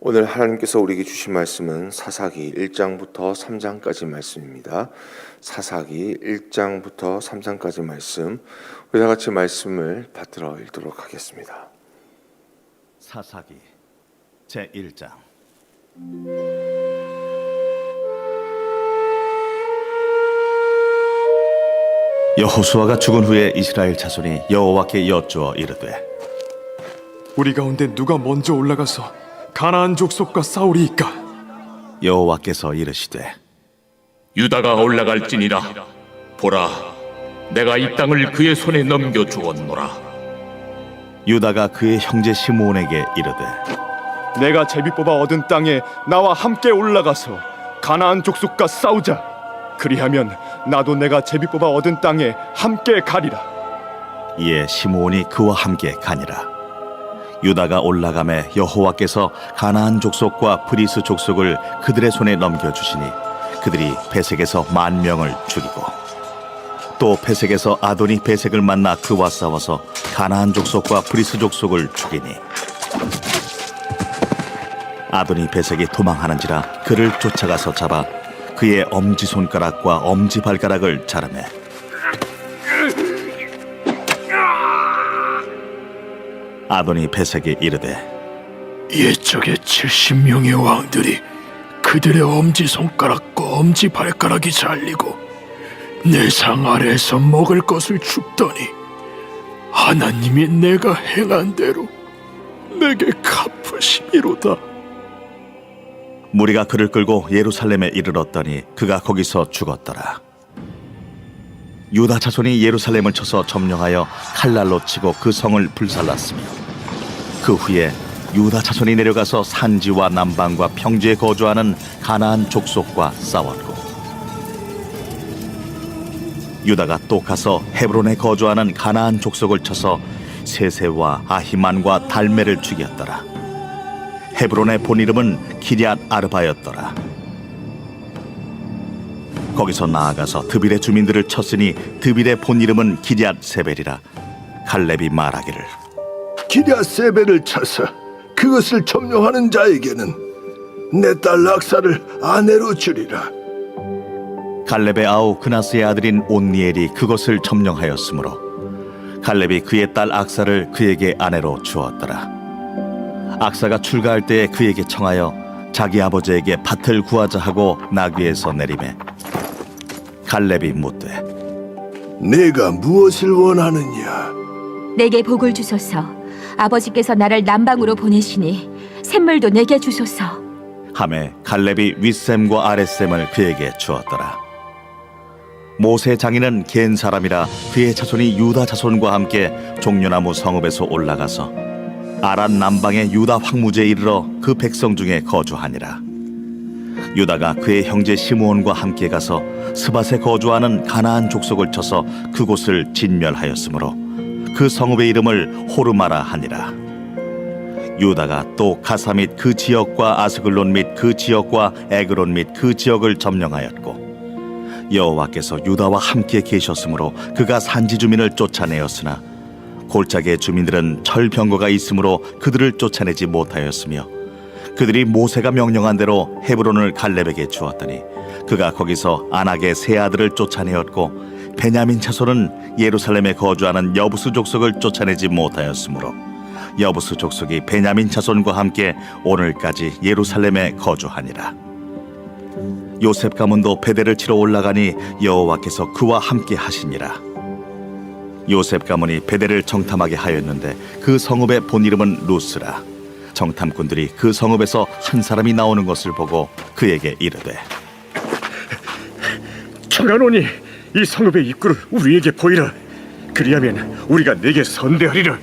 오늘 하나님께서 우리에게 주신 말씀은 사사기 1장부터 3장까지 말씀입니다. 사사기 1장부터 3장까지 말씀, 우리 다 같이 말씀을 받들어 읽도록 하겠습니다. 사사기 제1장. 여호수아가 죽은 후에 이스라엘 자손이 여호와께 여쭈어 이르되, 우리 가운데 누가 먼저 올라가서 가나안 족속과 싸우리이까? 여호와께서 이르시되, 유다가 올라갈지니라. 보라, 내가 이 땅을 그의 손에 넘겨 주었노라. 유다가 그의 형제 시므온에게 이르되, 내가 제비 뽑아 얻은 땅에 나와 함께 올라가서 가나안 족속과 싸우자. 그리하면 나도 내가 제비 뽑아 얻은 땅에 함께 가리라. 이에 시므온이 그와 함께 가니라. 유다가 올라가매 여호와께서 가나안 족속과 브리스 족속을 그들의 손에 넘겨주시니 그들이 베색에서 10,000명을 죽이고, 또 베색에서 아도니 베색을 만나 그와 싸워서 가나안 족속과 브리스 족속을 죽이니, 아도니 베색이 도망하는지라 그를 쫓아가서 잡아 그의 엄지손가락과 엄지발가락을 자르매, 아도니 베색이 이르되, 옛적의 70명의 왕들이 그들의 엄지손가락과 엄지발가락이 잘리고 내 상 아래에서 먹을 것을 줍더니 하나님이 내가 행한 대로 내게 갚으시미로다. 무리가 그를 끌고 예루살렘에 이르렀더니 그가 거기서 죽었더라. 유다 자손이 예루살렘을 쳐서 점령하여 칼날로 치고 그 성을 불살랐으며, 그 후에 유다 자손이 내려가서 산지와 남방과 평지에 거주하는 가나안 족속과 싸웠고, 유다가 또 가서 헤브론에 거주하는 가나안 족속을 쳐서 세세와 아히만과 달메를 죽였더라. 헤브론의 본 이름은 기럇 아르바였더라. 거기서 나아가서 드빌의 주민들을 쳤으니 드빌의 본 이름은 기럇 세벨이라. 갈렙이 말하기를, 기럇 세벨을 쳐서 그것을 점령하는 자에게는 내 딸 락사를 아내로 주리라. 갈렙의 아우 그나스의 아들인 온니엘이 그것을 점령하였으므로 갈렙이 그의 딸 악사를 그에게 아내로 주었더라. 악사가 출가할 때에 그에게 청하여 자기 아버지에게 밭을 구하자 하고 나귀에서 내리매, 갈렙이 묻되, 내가 무엇을 원하느냐? 내게 복을 주소서. 아버지께서 나를 남방으로 보내시니 샘물도 내게 주소서. 하매 갈렙이 윗샘과 아랫샘을 그에게 주었더라. 모세 장인은 겐 사람이라 그의 자손이 유다 자손과 함께 종려나무 성읍에서 올라가서 아란 남방의 유다 황무지에 이르러 그 백성 중에 거주하니라. 유다가 그의 형제 시므온과 함께 가서 스밧에 거주하는 가나안 족속을 쳐서 그곳을 진멸하였으므로 그 성읍의 이름을 호르마라 하니라. 유다가 또 가사 및 그 지역과 아스글론 및 그 지역과 에그론 및 그 지역을 점령하였고, 여호와께서 유다와 함께 계셨으므로 그가 산지 주민을 쫓아내었으나 골짜기의 주민들은 철병거가 있으므로 그들을 쫓아내지 못하였으며, 그들이 모세가 명령한 대로 헤브론을 갈렙에게 주었더니 그가 거기서 아낙의 세 아들을 쫓아내었고, 베냐민 자손은 예루살렘에 거주하는 여부스 족속을 쫓아내지 못하였으므로 여부스 족속이 베냐민 자손과 함께 오늘까지 예루살렘에 거주하니라. 요셉 가문도 베델을 치러 올라가니 여호와께서 그와 함께 하시니라. 요셉 가문이 베델을 정탐하게 하였는데 그 성읍의 본 이름은 루스라. 정탐꾼들이 그 성읍에서 한 사람이 나오는 것을 보고 그에게 이르되, 청하노니 이 성읍의 입구를 우리에게 보이라. 그리하면 우리가 네게 선대하리라.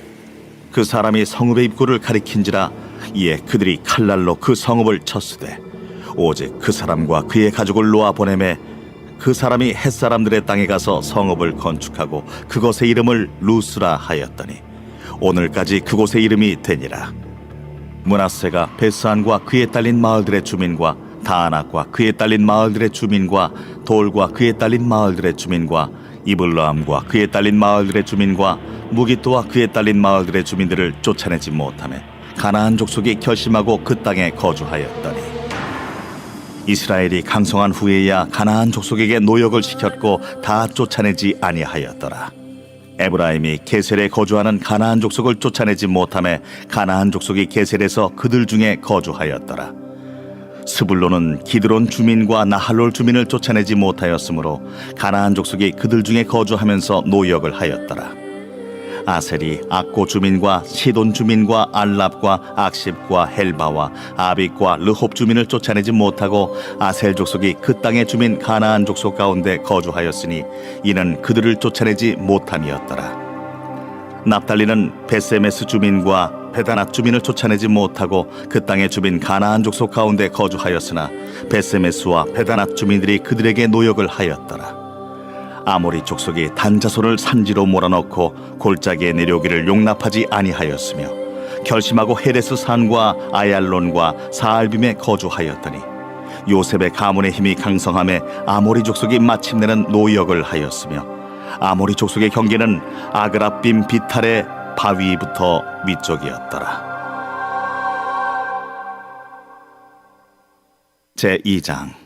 그 사람이 성읍의 입구를 가리킨지라. 이에 그들이 칼날로 그 성읍을 쳤으되 오직 그 사람과 그의 가족을 놓아 보내매, 그 사람이 햇사람들의 땅에 가서 성읍을 건축하고 그곳의 이름을 루스라 하였더니 오늘까지 그곳의 이름이 되니라. 므낫세가 베스안과 그에 딸린 마을들의 주민과 다아낙과 그에 딸린 마을들의 주민과 돌과 그에 딸린 마을들의 주민과 이블라함과 그에 딸린 마을들의 주민과 무기토와 그에 딸린 마을들의 주민들을 쫓아내지 못하며 가나안 족속이 결심하고 그 땅에 거주하였더니 이스라엘이 강성한 후에야 가나안 족속에게 노역을 시켰고 다 쫓아내지 아니하였더라. 에브라임이 게셀에 거주하는 가나안 족속을 쫓아내지 못하매 가나안 족속이 게셀에서 그들 중에 거주하였더라. 스불론은 기드론 주민과 나할롤 주민을 쫓아내지 못하였으므로 가나안 족속이 그들 중에 거주하면서 노역을 하였더라. 아셀이 악고 주민과 시돈 주민과 알랍과 악십과 헬바와 아빅과 르홉 주민을 쫓아내지 못하고 아셀 족속이 그 땅의 주민 가나안 족속 가운데 거주하였으니 이는 그들을 쫓아내지 못함이었더라. 납달리는 베세메스 주민과 베다낫 주민을 쫓아내지 못하고 그 땅의 주민 가나안 족속 가운데 거주하였으나 베세메스와 베다낫 주민들이 그들에게 노역을 하였더라. 아모리 족속이 단자손을 산지로 몰아넣고 골짜기에 내려오기를 용납하지 아니하였으며 결심하고 헤레스 산과 아얄론과 사알빔에 거주하였더니 요셉의 가문의 힘이 강성함에 아모리 족속이 마침내는 노역을 하였으며 아모리 족속의 경계는 아그라빔 비탈의 바위부터 위쪽이었더라. 제2장.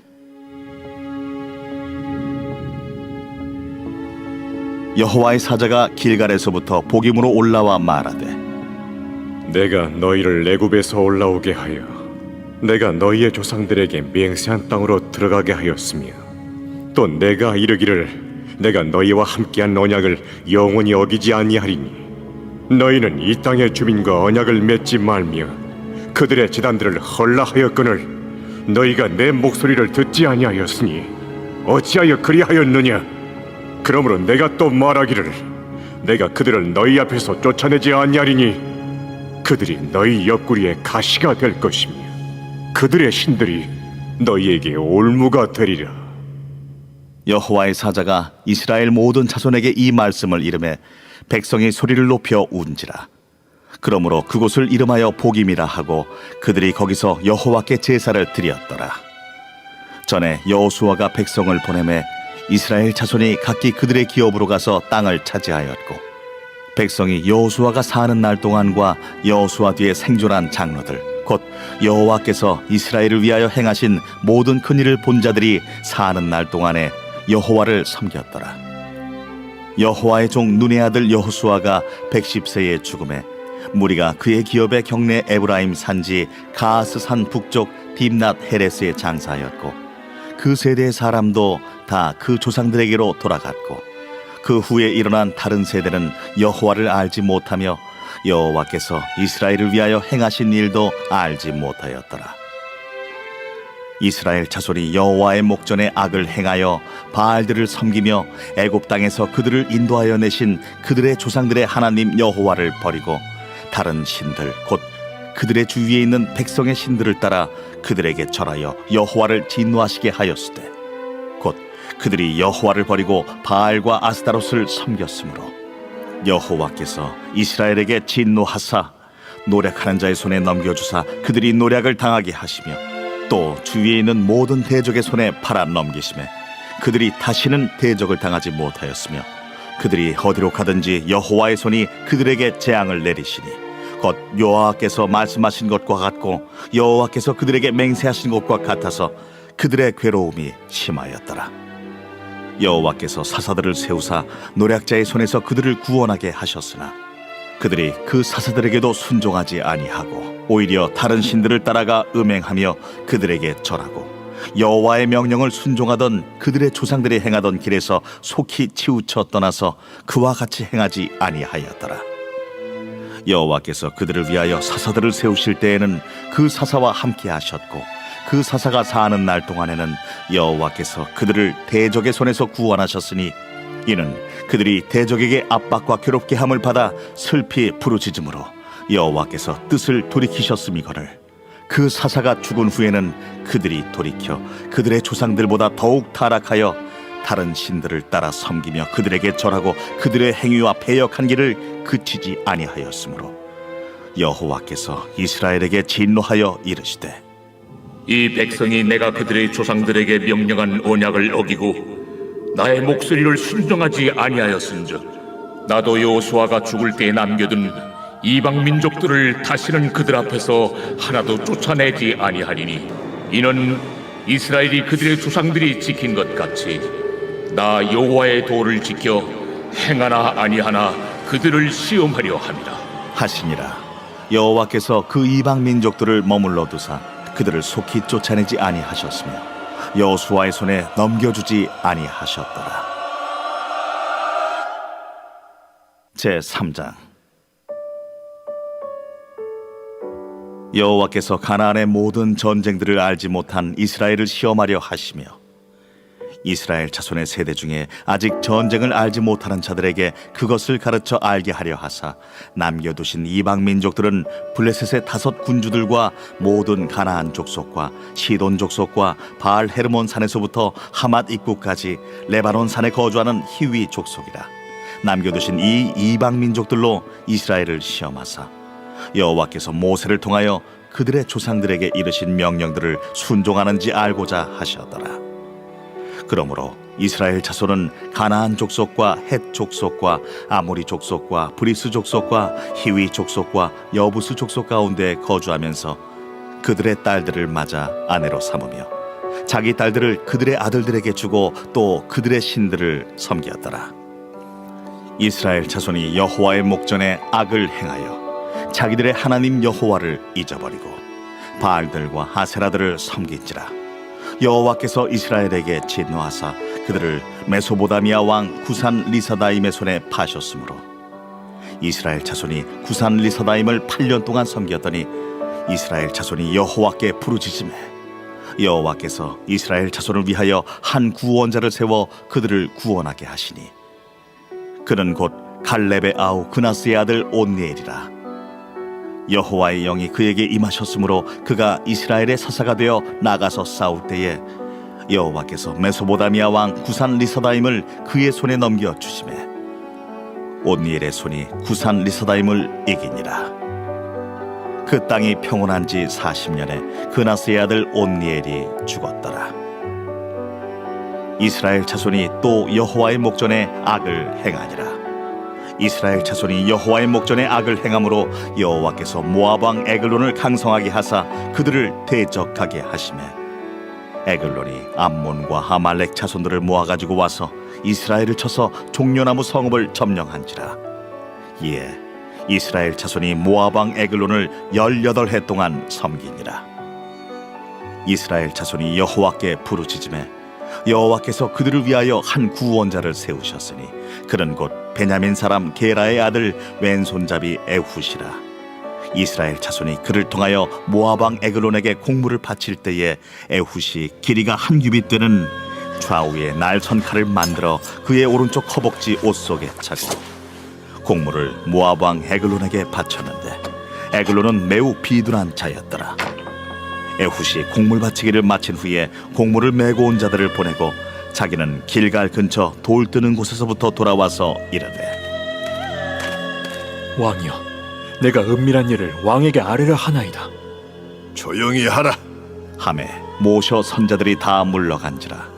여호와의 사자가 길갈에서부터 복임으로 올라와 말하되 내가 너희를 애굽에서 올라오게 하여 내가 너희의 조상들에게 맹세한 땅으로 들어가게 하였으며 또 내가 이르기를 내가 너희와 함께한 언약을 영원히 어기지 아니하리니 너희는 이 땅의 주민과 언약을 맺지 말며 그들의 제단들을 헐라하였거늘 너희가 내 목소리를 듣지 아니하였으니 어찌하여 그리하였느냐? 그러므로 내가 또 말하기를 내가 그들을 너희 앞에서 쫓아내지 아니하리니 그들이 너희 옆구리에 가시가 될 것이며 그들의 신들이 너희에게 올무가 되리라. 여호와의 사자가 이스라엘 모든 자손에게 이 말씀을 이르매 백성이 소리를 높여 운지라. 그러므로 그곳을 이름하여 복임이라 하고 그들이 거기서 여호와께 제사를 드렸더라. 전에 여호수아가 백성을 보내매 이스라엘 자손이 각기 그들의 기업으로 가서 땅을 차지하였고 백성이 여호수아가 사는 날 동안과 여호수아 뒤에 생존한 장로들 곧 여호와께서 이스라엘을 위하여 행하신 모든 큰일을 본 자들이 사는 날 동안에 여호와를 섬겼더라. 여호와의 종 눈의 아들 여호수아가 110세에 죽음에 무리가 그의 기업의 경내 에브라임 산지 가스 산 북쪽 딥낫 헤레스에 장사하였고 그 세대의 사람도 다 그 조상들에게로 돌아갔고 그 후에 일어난 다른 세대는 여호와를 알지 못하며 여호와께서 이스라엘을 위하여 행하신 일도 알지 못하였더라. 이스라엘 자손이 여호와의 목전에 악을 행하여 바알들을 섬기며 애굽 땅에서 그들을 인도하여 내신 그들의 조상들의 하나님 여호와를 버리고 다른 신들 곧 그들의 주위에 있는 백성의 신들을 따라 그들에게 절하여 여호와를 진노하시게 하였으되 곧 그들이 여호와를 버리고 바알과 아스타롯을 섬겼으므로 여호와께서 이스라엘에게 진노하사 노략하는 자의 손에 넘겨주사 그들이 노략을 당하게 하시며 또 주위에 있는 모든 대적의 손에 팔아 넘기심에 그들이 다시는 대적을 당하지 못하였으며 그들이 어디로 가든지 여호와의 손이 그들에게 재앙을 내리시니 곧 여호와께서 말씀하신 것과 같고 여호와께서 그들에게 맹세하신 것과 같아서 그들의 괴로움이 심하였더라. 여호와께서 사사들을 세우사 노략자의 손에서 그들을 구원하게 하셨으나 그들이 그 사사들에게도 순종하지 아니하고 오히려 다른 신들을 따라가 음행하며 그들에게 절하고 여호와의 명령을 순종하던 그들의 조상들이 행하던 길에서 속히 치우쳐 떠나서 그와 같이 행하지 아니하였더라. 여호와께서 그들을 위하여 사사들을 세우실 때에는 그 사사와 함께 하셨고 그 사사가 사는 날 동안에는 여호와께서 그들을 대적의 손에서 구원하셨으니 이는 그들이 대적에게 압박과 괴롭게 함을 받아 슬피 부르짖음으로 여호와께서 뜻을 돌이키셨음이거늘 그 사사가 죽은 후에는 그들이 돌이켜 그들의 조상들보다 더욱 타락하여 다른 신들을 따라 섬기며 그들에게 절하고 그들의 행위와 배역한 길을 그치지 아니하였으므로 여호와께서 이스라엘에게 진노하여 이르시되 이 백성이 내가 그들의 조상들에게 명령한 언약을 어기고 나의 목소리를 순종하지 아니하였은즉 나도 여호수아가 죽을 때에 남겨둔 이방 민족들을 다시는 그들 앞에서 하나도 쫓아내지 아니하리니 이는 이스라엘이 그들의 조상들이 지킨 것 같이 나 여호와의 도를 지켜 행하나 아니하나 그들을 시험하려 함이라. 하시니라. 여호와께서 그 이방 민족들을 머물러 두사 그들을 속히 쫓아내지 아니하셨으며 여호수아의 손에 넘겨주지 아니하셨더라. 제 3장. 여호와께서 가나안의 모든 전쟁들을 알지 못한 이스라엘을 시험하려 하시며 이스라엘 자손의 세대 중에 아직 전쟁을 알지 못하는 자들에게 그것을 가르쳐 알게 하려 하사 남겨두신 이방 민족들은 블레셋의 5 군주들과 모든 가나안 족속과 시돈 족속과 바알 헤르몬 산에서부터 하맛 입구까지 레바논 산에 거주하는 히위 족속이라. 남겨두신 이 이방 민족들로 이스라엘을 시험하사 여호와께서 모세를 통하여 그들의 조상들에게 이르신 명령들을 순종하는지 알고자 하셨더라. 그러므로 이스라엘 자손은 가나안 족속과 헷 족속과 아모리 족속과 브리스 족속과 히위 족속과 여부스 족속 가운데 거주하면서 그들의 딸들을 맞아 아내로 삼으며 자기 딸들을 그들의 아들들에게 주고 또 그들의 신들을 섬겼더라. 이스라엘 자손이 여호와의 목전에 악을 행하여 자기들의 하나님 여호와를 잊어버리고 바알들과 아세라들을 섬긴지라. 여호와께서 이스라엘에게 진노하사 그들을 메소보다미아 왕 구산 리사다임의 손에 파셨으므로 이스라엘 자손이 구산 리사다임을 8년 동안 섬겼더니 이스라엘 자손이 여호와께 부르짖으매 여호와께서 이스라엘 자손을 위하여 한 구원자를 세워 그들을 구원하게 하시니 그는 곧 갈렙의 아우 그나스의 아들 온니엘이라. 여호와의 영이 그에게 임하셨으므로 그가 이스라엘의 사사가 되어 나가서 싸울 때에 여호와께서 메소보다미아 왕 구산 리사다임을 그의 손에 넘겨 주시매 온니엘의 손이 구산 리사다임을 이기니라. 그 땅이 평온한 지 40년에 그나스의 아들 온니엘이 죽었더라. 이스라엘 자손이 또 여호와의 목전에 악을 행하니라. 이스라엘 자손이 여호와의 목전에 악을 행함으로 여호와께서 모압 왕 에글론을 강성하게 하사 그들을 대적하게 하시매 에글론이 암몬과 아말렉 자손들을 모아가지고 와서 이스라엘을 쳐서 종려나무 성읍을 점령한지라. 이에 이스라엘 자손이 모압 왕 에글론을 18해 동안 섬기니라. 이스라엘 자손이 여호와께 부르짖으매 여호와께서 그들을 위하여 한 구원자를 세우셨으니 그는 곧 베냐민 사람 게라의 아들 왼손잡이 에훗이라. 이스라엘 자손이 그를 통하여 모압 왕 에글론에게 공물을 바칠 때에 에훗이 길이가 한 규빗 되는 좌우에 날선 칼을 만들어 그의 오른쪽 허벅지 옷 속에 차고 공물을 모압 왕 에글론에게 바쳤는데 에글론은 매우 비둔한 자였더라. 에훗이 공물 바치기를 마친 후에 공물을 메고 온 자들을 보내고 자기는 길갈 근처 돌 뜨는 곳에서부터 돌아와서 이르되 왕이여, 내가 은밀한 일을 왕에게 아뢰려 하나이다. 조용히 하라. 하매 모셔 선자들이 다 물러간지라.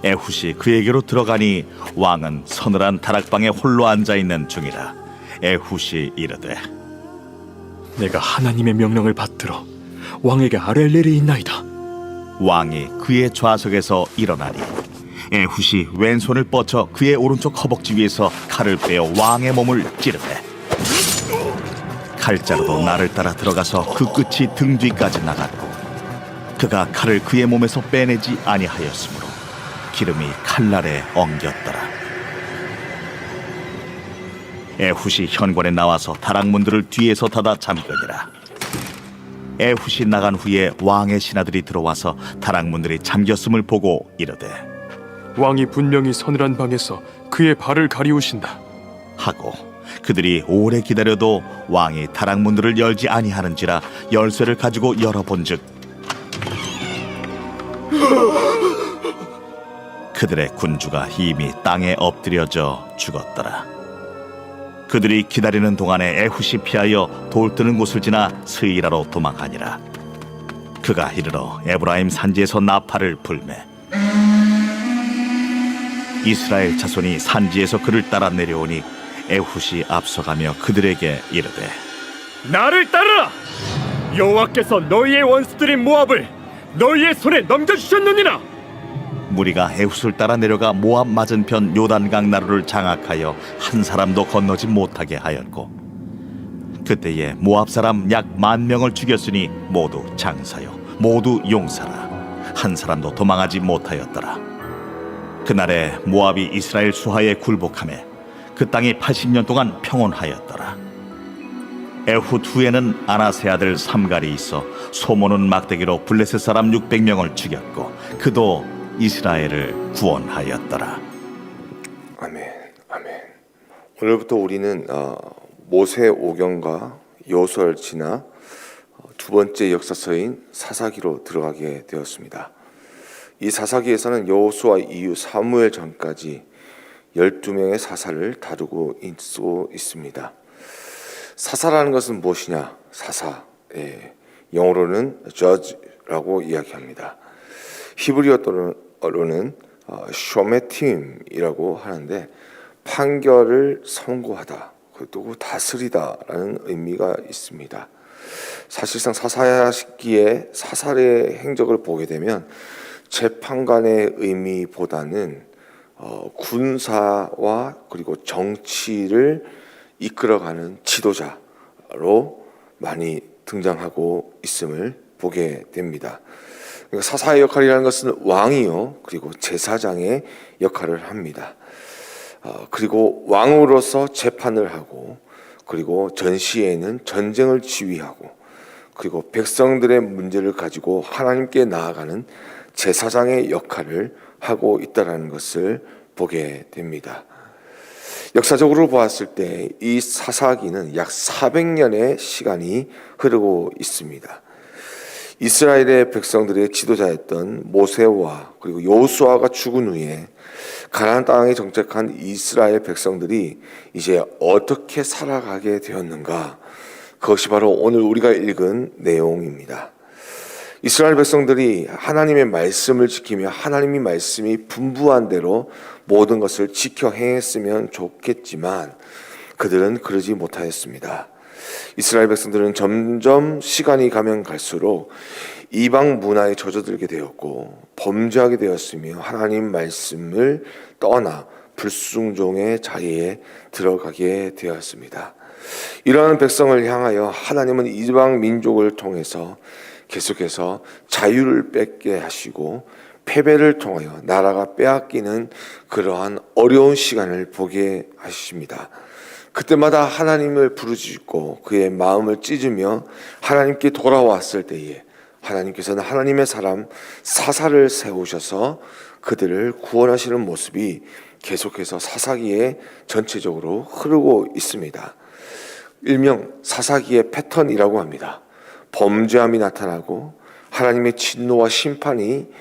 에훗이 그에게로 들어가니 왕은 서늘한 다락방에 홀로 앉아있는 중이라. 에훗이 이르되 내가 하나님의 명령을 받들어 왕에게 아뢰 일이 있나이다. 왕이 그의 좌석에서 일어나니 에훗이 왼손을 뻗쳐 그의 오른쪽 허벅지 위에서 칼을 빼어 왕의 몸을 찌르되 칼자루도 나를 따라 들어가서 그 끝이 등 뒤까지 나갔고 그가 칼을 그의 몸에서 빼내지 아니하였으므로 기름이 칼날에 엉겼더라. 에훗이 현관에 나와서 다락문들을 뒤에서 닫아 잠그니라. 에훗이 나간 후에 왕의 신하들이 들어와서 다락문들이 잠겼음을 보고 이르되 왕이 분명히 서늘한 방에서 그의 발을 가리우신다 하고 그들이 오래 기다려도 왕이 다락문들을 열지 아니하는지라 열쇠를 가지고 열어본즉 그들의 군주가 이미 땅에 엎드려져 죽었더라. 그들이 기다리는 동안에 에훗이 피하여 돌 뜨는 곳을 지나 스이라로 도망하니라. 그가 이르러 에브라임 산지에서 나팔을 불매 이스라엘 자손이 산지에서 그를 따라 내려오니 에훗이 앞서가며 그들에게 이르되 나를 따르라. 여호와께서 너희의 원수들인 모압을 너희의 손에 넘겨주셨느니라. 무리가 에훗을 따라 내려가 모압 맞은편 요단강 나루를 장악하여 한 사람도 건너지 못하게 하였고, 그때에 모압 사람 약 10,000명을 죽였으니 모두 장사요 모두 용사라. 한 사람도 도망하지 못하였더라. 그날에 모압이 이스라엘 수하에 굴복하매 그 땅이 80년 동안 평온하였더라. 에훗 후에는 아나세 아들 삼갈이 있어 소모는 막대기로 블레셋 사람 600명을 죽였고 그도 이스라엘을 구원하였더라. 아멘, 아멘. 오늘부터 우리는 모세 오경과 여호수아를 지나 두 번째 역사서인 사사기로 들어가게 되었습니다. 이 사사기에서는 여호수아 이후 사무엘 전까지 12명의 사사를 다루고 있습니다. 사사라는 것은 무엇이냐? 사사, 영어로는 judge라고 이야기합니다. 히브리어로는 쇼메팀이라고 하는데 판결을 선고하다, 그리고 다스리다라는 의미가 있습니다. 사실상 사사기의 사살의 행적을 보게 되면 재판관의 의미보다는 군사와 그리고 정치를 이끌어가는 지도자로 많이 등장하고 있음을 보게 됩니다. 그러니까 사사의 역할이라는 것은 왕이요 그리고 제사장의 역할을 합니다. 그리고 왕으로서 재판을 하고, 그리고 전시에는 전쟁을 지휘하고, 그리고 백성들의 문제를 가지고 하나님께 나아가는 제사장의 역할을 하고 있다는 것을 보게 됩니다. 역사적으로 보았을 때 이 사사기는 약 400년의 시간이 흐르고 있습니다. 이스라엘의 백성들의 지도자였던 모세와 그리고 여호수아가 죽은 후에 가나안 땅에 정착한 이스라엘 백성들이 이제 어떻게 살아가게 되었는가, 그것이 바로 오늘 우리가 읽은 내용입니다. 이스라엘 백성들이 하나님의 말씀을 지키며 하나님의 말씀이 분부한 대로 모든 것을 지켜 행했으면 좋겠지만 그들은 그러지 못하였습니다. 이스라엘 백성들은 점점 시간이 가면 갈수록 이방 문화에 젖어들게 되었고 범죄하게 되었으며 하나님 말씀을 떠나 불순종의 자리에 들어가게 되었습니다. 이러한 백성을 향하여 하나님은 이방 민족을 통해서 계속해서 자유를 뺏게 하시고 패배를 통하여 나라가 빼앗기는 그러한 어려운 시간을 보게 하십니다. 그때마다 하나님을 부르짖고 그의 마음을 찢으며 하나님께 돌아왔을 때에 하나님께서는 하나님의 사람 사사를 세우셔서 그들을 구원하시는 모습이 계속해서 사사기에 전체적으로 흐르고 있습니다. 일명 사사기의 패턴이라고 합니다. 범죄함이 나타나고 하나님의 진노와 심판이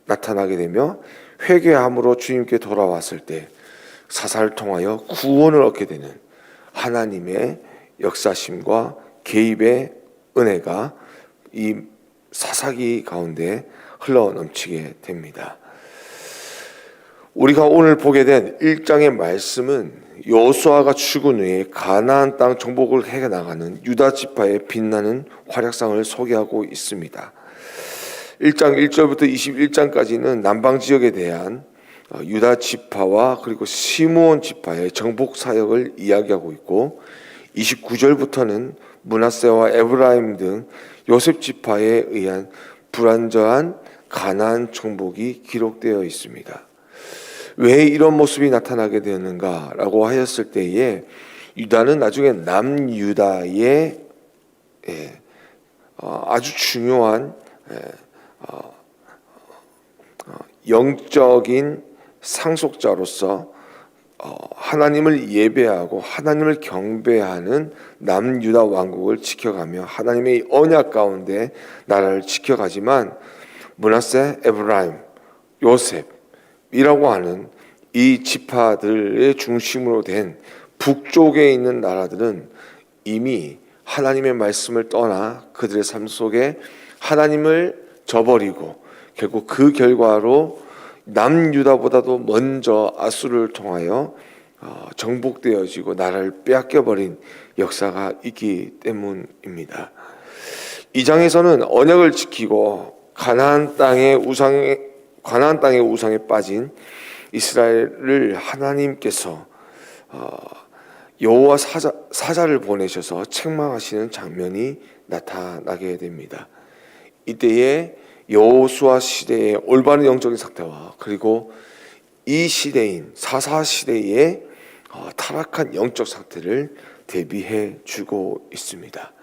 나타나게 되며 회개함으로 주님께 돌아왔을 때 사사를 통하여 구원을 얻게 되는 하나님의 역사심과 개입의 은혜가 이 사사기 가운데 흘러 넘치게 됩니다. 우리가 오늘 보게 된 1장의 말씀은 여호수아가 죽은 후에 가나안 땅 정복을 해 나가는 유다 지파의 빛나는 활약상을 소개하고 있습니다. 1장 1절부터 21장까지는 남방 지역에 대한 유다 지파와 그리고 시므온 지파의 정복 사역을 이야기하고 있고 29절부터는 므낫세와 에브라임 등 요셉 지파에 의한 불완전한 가나안 정복이 기록되어 있습니다. 왜 이런 모습이 나타나게 되었는가라고 하였을 때에 유다는 나중에 남유다의 아주 중요한 영적인 상속자로서 하나님을 예배하고 하나님을 경배하는 남유다 왕국을 지켜가며 하나님의 언약 가운데 나라를 지켜가지만 므낫세, 에브라임, 요셉이라고 하는 이 지파들의 중심으로 된 북쪽에 있는 나라들은 이미 하나님의 말씀을 떠나 그들의 삶 속에 하나님을 저버리고 결국 그 결과로 남유다보다도 먼저 아수르를 통하여 정복되어지고 나라를 빼앗겨버린 역사가 있기 때문입니다. 이 장에서는 언약을 지키고 가나안 땅의 우상에 빠진 이스라엘을 하나님께서 여호와 사자를 보내셔서 책망하시는 장면이 나타나게 됩니다. 이때에 여호수아 시대의 올바른 영적인 상태와 그리고 이 시대인 사사 시대의 타락한 영적 상태를 대비해 주고 있습니다.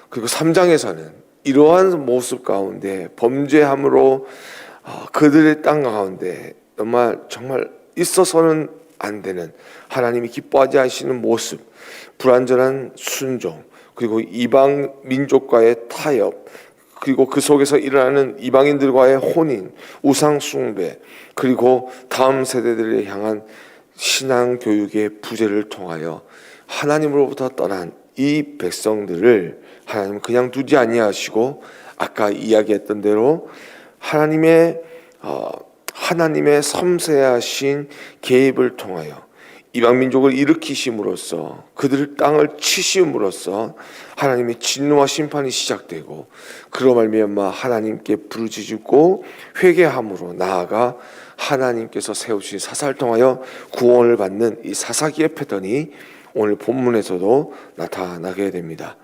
그리고 3장에서는 이러한 모습 가운데 범죄함으로 그들의 땅 가운데 정말 있어서는 안 되는 하나님이 기뻐하지 않으시는 모습, 불완전한 순종, 그리고 이방 민족과의 타협, 그리고 그 속에서 일어나는 이방인들과의 혼인, 우상 숭배, 그리고 다음 세대들을 향한 신앙 교육의 부재를 통하여 하나님으로부터 떠난 이 백성들을 하나님은 그냥 두지 아니하시고 아까 이야기했던 대로 하나님의 섬세하신 개입을 통하여 이방 민족을 일으키심으로써 그들의 땅을 치심으로써 하나님의 진노와 심판이 시작되고 그로 말미암아 하나님께 부르짖고 회개함으로 나아가 하나님께서 세우신 사사를 통하여 구원을 받는 이 사사기의 패턴이 오늘 본문에서도 나타나게 됩니다.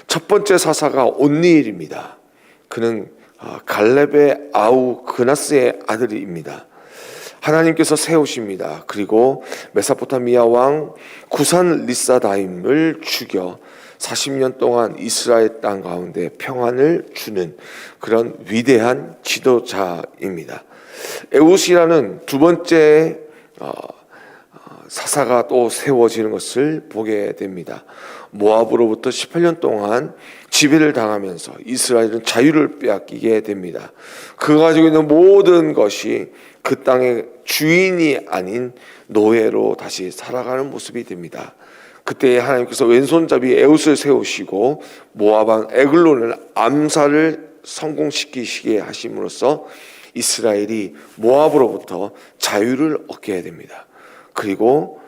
첫 번째 사사가 온니엘입니다. 그는 갈렙의 아우 그나스의 아들입니다. 하나님께서 세우십니다. 그리고 메소포타미아 왕 구산 리사다임을 죽여 40년 동안 이스라엘 땅 가운데 평안을 주는 그런 위대한 지도자입니다. 에웃이라는 두 번째 사사가 또 세워지는 것을 보게 됩니다. 모압으로부터 18년 동안 지배를 당하면서 이스라엘은 자유를 빼앗기게 됩니다. 그가 가지고 있는 모든 것이 그 땅의 주인이 아닌 노예로 다시 살아가는 모습이 됩니다. 그때 하나님께서 왼손잡이 에웃을 세우시고 모압 왕 에글론을 암살을 성공시키시게 하심으로써 이스라엘이 모압으로부터 자유를 얻게 됩니다. 그리고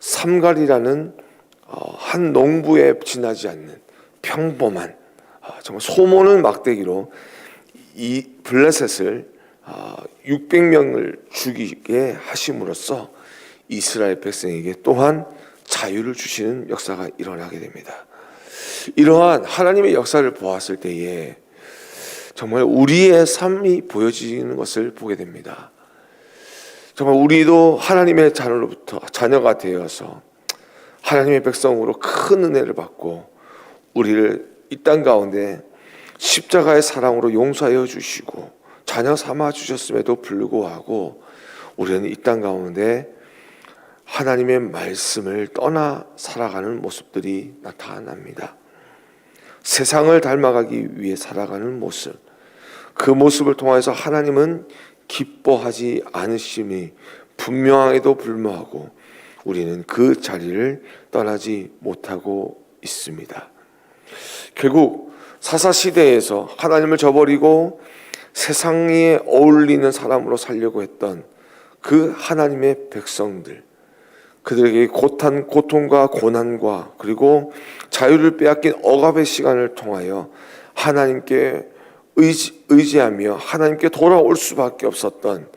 삼갈이라는 한 농부에 지나지 않는 평범한 정말 소모는 막대기로 이 블레셋을 600명을 죽이게 하심으로써 이스라엘 백성에게 또한 자유를 주시는 역사가 일어나게 됩니다. 이러한 하나님의 역사를 보았을 때에 정말 우리의 삶이 보여지는 것을 보게 됩니다. 정말 우리도 하나님의 자녀가 되어서 하나님의 백성으로 큰 은혜를 받고 우리를 이 땅 가운데 십자가의 사랑으로 용서하여 주시고 자녀 삼아 주셨음에도 불구하고 우리는 이 땅 가운데 하나님의 말씀을 떠나 살아가는 모습들이 나타납니다. 세상을 닮아가기 위해 살아가는 모습, 그 모습을 통해서 하나님은 기뻐하지 않으심이 분명함에도 불구하고 우리는 그 자리를 떠나지 못하고 있습니다. 결국 사사시대에서 하나님을 저버리고 세상에 어울리는 사람으로 살려고 했던 그 하나님의 백성들, 그들에게 고통과 고난과 그리고 자유를 빼앗긴 억압의 시간을 통하여 하나님께 의지하며 하나님께 돌아올 수밖에 없었던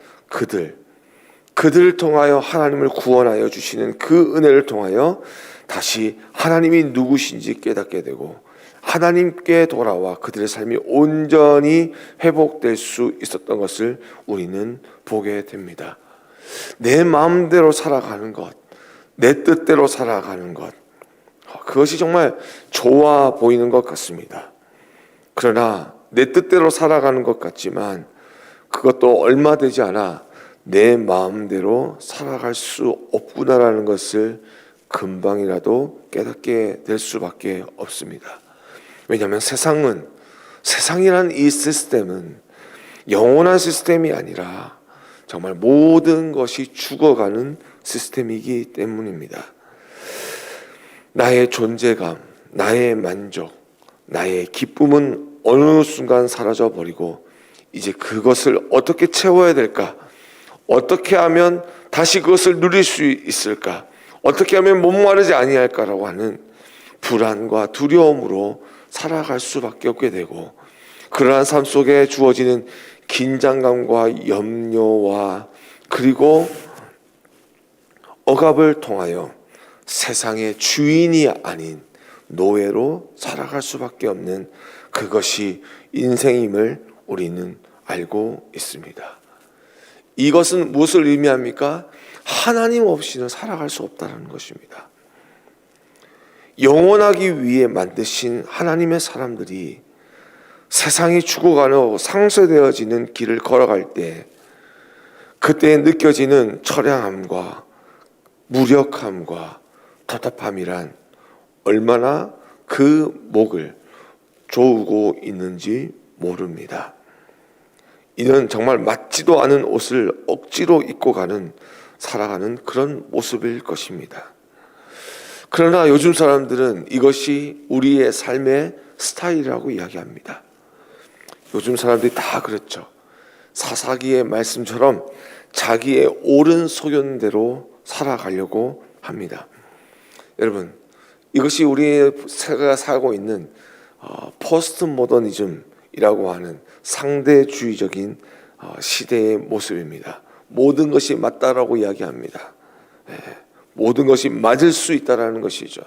그들을 통하여 하나님을 구원하여 주시는 그 은혜를 통하여 다시 하나님이 누구신지 깨닫게 되고 하나님께 돌아와 그들의 삶이 온전히 회복될 수 있었던 것을 우리는 보게 됩니다. 내 마음대로 살아가는 것, 내 뜻대로 살아가는 것, 그것이 정말 좋아 보이는 것 같습니다. 그러나 내 뜻대로 살아가는 것 같지만 그것도 얼마 되지 않아 내 마음대로 살아갈 수 없구나라는 것을 금방이라도 깨닫게 될 수밖에 없습니다. 왜냐하면 세상이라는 이 시스템은 영원한 시스템이 아니라 정말 모든 것이 죽어가는 시스템이기 때문입니다. 나의 존재감, 나의 만족, 나의 기쁨은 어느 순간 사라져 버리고 이제 그것을 어떻게 채워야 될까? 어떻게 하면 다시 그것을 누릴 수 있을까? 어떻게 하면 목마르지 아니할까라고 하는 불안과 두려움으로 살아갈 수밖에 없게 되고, 그러한 삶 속에 주어지는 긴장감과 염려와 그리고 억압을 통하여 세상의 주인이 아닌 노예로 살아갈 수밖에 없는 그것이 인생임을 우리는 알고 있습니다. 이것은 무엇을 의미합니까? 하나님 없이는 살아갈 수 없다는 것입니다. 영원하기 위해 만드신 하나님의 사람들이 세상이 죽어가는 상쇄되어지는 길을 걸어갈 때 그때 느껴지는 처량함과 무력함과 답답함이란 얼마나 그 목을 조우고 있는지 모릅니다. 이는 정말 맞지도 않은 옷을 억지로 입고 살아가는 그런 모습일 것입니다. 그러나 요즘 사람들은 이것이 우리의 삶의 스타일이라고 이야기합니다. 요즘 사람들이 다 그렇죠. 사사기의 말씀처럼 자기의 옳은 소견대로 살아가려고 합니다. 여러분, 이것이 우리가 살고 있는 포스트 모더니즘이라고 하는 상대주의적인 시대의 모습입니다. 모든 것이 맞다라고 이야기합니다. 모든 것이 맞을 수 있다라는 것이죠.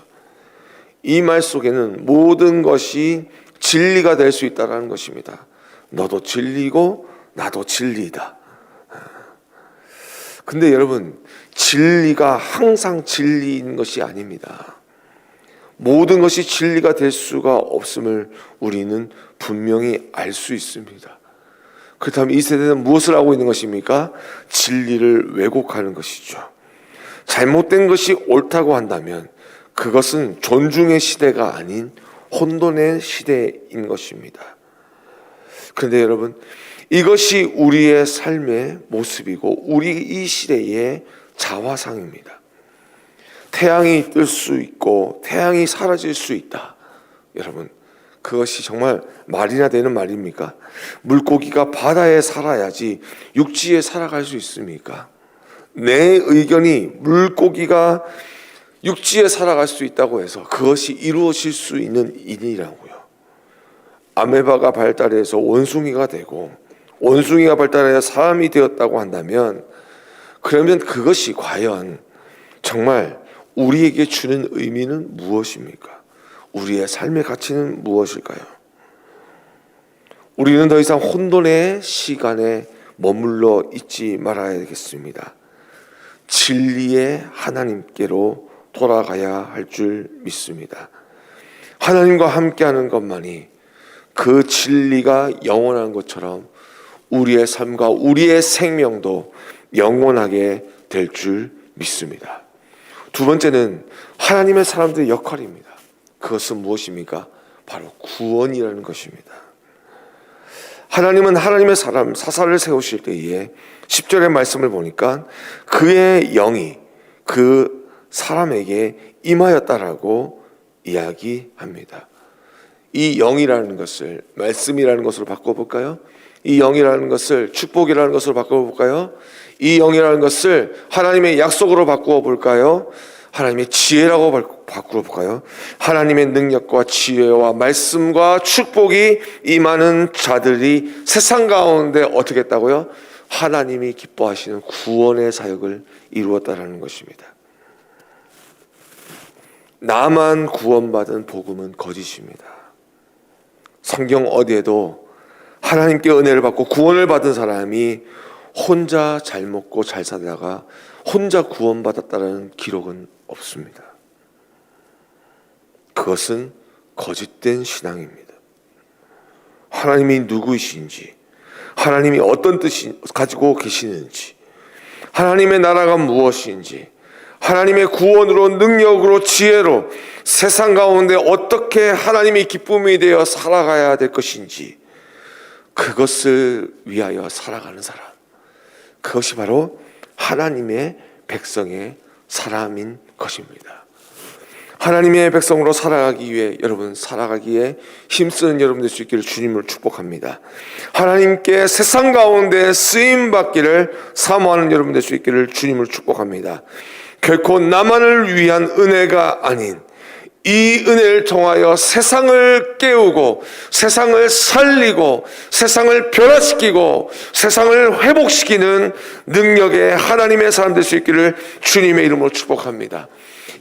이 말 속에는 모든 것이 진리가 될 수 있다라는 것입니다. 너도 진리고 나도 진리다. 근데 여러분, 진리가 항상 진리인 것이 아닙니다. 모든 것이 진리가 될 수가 없음을 우리는 분명히 알 수 있습니다. 그렇다면 이 세대는 무엇을 하고 있는 것입니까? 진리를 왜곡하는 것이죠. 잘못된 것이 옳다고 한다면 그것은 존중의 시대가 아닌 혼돈의 시대인 것입니다. 그런데 여러분, 이것이 우리의 삶의 모습이고 우리 이 시대의 자화상입니다. 태양이 뜰 수 있고 태양이 사라질 수 있다. 여러분, 그것이 정말 말이나 되는 말입니까? 물고기가 바다에 살아야지 육지에 살아갈 수 있습니까? 내 의견이 물고기가 육지에 살아갈 수 있다고 해서 그것이 이루어질 수 있는 일이라고요. 아메바가 발달해서 원숭이가 되고 원숭이가 발달해서 사람이 되었다고 한다면, 그러면 그것이 과연 정말 우리에게 주는 의미는 무엇입니까? 우리의 삶의 가치는 무엇일까요? 우리는 더 이상 혼돈의 시간에 머물러 있지 말아야겠습니다. 진리의 하나님께로 돌아가야 할 줄 믿습니다. 하나님과 함께하는 것만이 그 진리가 영원한 것처럼 우리의 삶과 우리의 생명도 영원하게 될 줄 믿습니다. 두 번째는 하나님의 사람들의 역할입니다. 그것은 무엇입니까? 바로 구원이라는 것입니다. 하나님은 하나님의 사람 사사를 세우실 때에 10절의 말씀을 보니까 그의 영이 그 사람에게 임하였다라고 이야기합니다. 이 영이라는 것을 말씀이라는 것으로 바꿔볼까요? 이 영이라는 것을 축복이라는 것으로 바꿔볼까요? 이 영이라는 것을 하나님의 약속으로 바꾸어볼까요? 하나님의 지혜라고 바꾸어볼까요? 하나님의 능력과 지혜와 말씀과 축복이 임하는 자들이 세상 가운데 어떻게 했다고요? 하나님이 기뻐하시는 구원의 사역을 이루었다라는 것입니다. 나만 구원받은 복음은 거짓입니다. 성경 어디에도 하나님께 은혜를 받고 구원을 받은 사람이 혼자 잘 먹고 잘 살다가 혼자 구원받았다는 기록은 없습니다. 그것은 거짓된 신앙입니다. 하나님이 누구이신지, 하나님이 어떤 뜻이 가지고 계시는지, 하나님의 나라가 무엇인지, 하나님의 구원으로 능력으로 지혜로 세상 가운데 어떻게 하나님이 기쁨이 되어 살아가야 될 것인지, 그것을 위하여 살아가는 사람, 그것이 바로 하나님의 백성의 사람인 것입니다. 하나님의 백성으로 살아가기 위해 여러분 살아가기에 힘쓰는 여러분 될 수 있기를 주님을 축복합니다. 하나님께 세상 가운데 쓰임 받기를 사모하는 여러분 될 수 있기를 주님을 축복합니다. 결코 나만을 위한 은혜가 아닌 이 은혜를 통하여 세상을 깨우고 세상을 살리고 세상을 변화시키고 세상을 회복시키는 능력의 하나님의 사람 될 수 있기를 주님의 이름으로 축복합니다.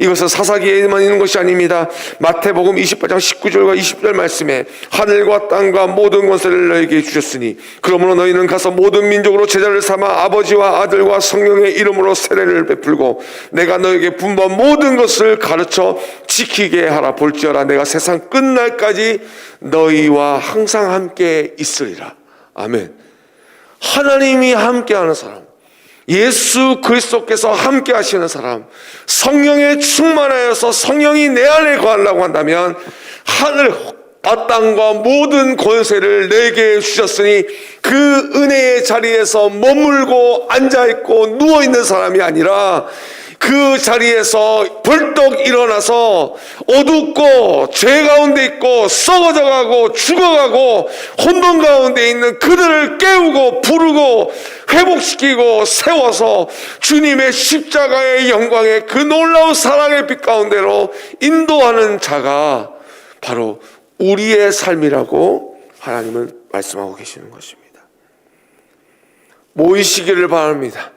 이것은 사사기에만 있는 것이 아닙니다. 마태복음 28장 19절과 20절 말씀에 하늘과 땅과 모든 권세를 너에게 주셨으니 그러므로 너희는 가서 모든 민족으로 제자를 삼아 아버지와 아들과 성령의 이름으로 세례를 베풀고 내가 너에게 분부한 모든 것을 가르쳐 지키게 하라. 볼지어라 내가 세상 끝날까지 너희와 항상 함께 있으리라. 아멘. 하나님이 함께하는 사람, 예수 그리스도께서 함께 하시는 사람, 성령에 충만하여서 성령이 내 안에 거하려고 한다면 하늘과 땅과 모든 권세를 내게 주셨으니 그 은혜의 자리에서 머물고 앉아있고 누워있는 사람이 아니라 그 자리에서 벌떡 일어나서 어둡고 죄 가운데 있고 썩어져 가고 죽어가고 혼돈 가운데 있는 그들을 깨우고 부르고 회복시키고 세워서 주님의 십자가의 영광의 그 놀라운 사랑의 빛 가운데로 인도하는 자가 바로 우리의 삶이라고 하나님은 말씀하고 계시는 것입니다. 모이시기를 바랍니다.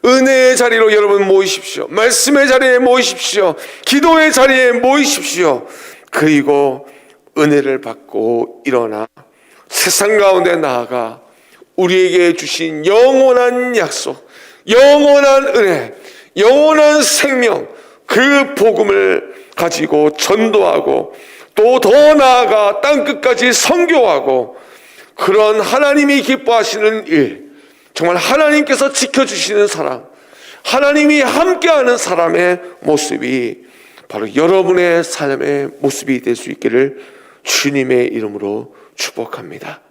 은혜의 자리로 여러분 모이십시오. 말씀의 자리에 모이십시오. 기도의 자리에 모이십시오. 그리고 은혜를 받고 일어나 세상 가운데 나아가 우리에게 주신 영원한 약속, 영원한 은혜, 영원한 생명, 그 복음을 가지고 전도하고 또 더 나아가 땅끝까지 선교하고 그런 하나님이 기뻐하시는 일, 정말 하나님께서 지켜주시는 사람, 하나님이 함께하는 사람의 모습이 바로 여러분의 삶의 모습이 될 수 있기를 주님의 이름으로 축복합니다.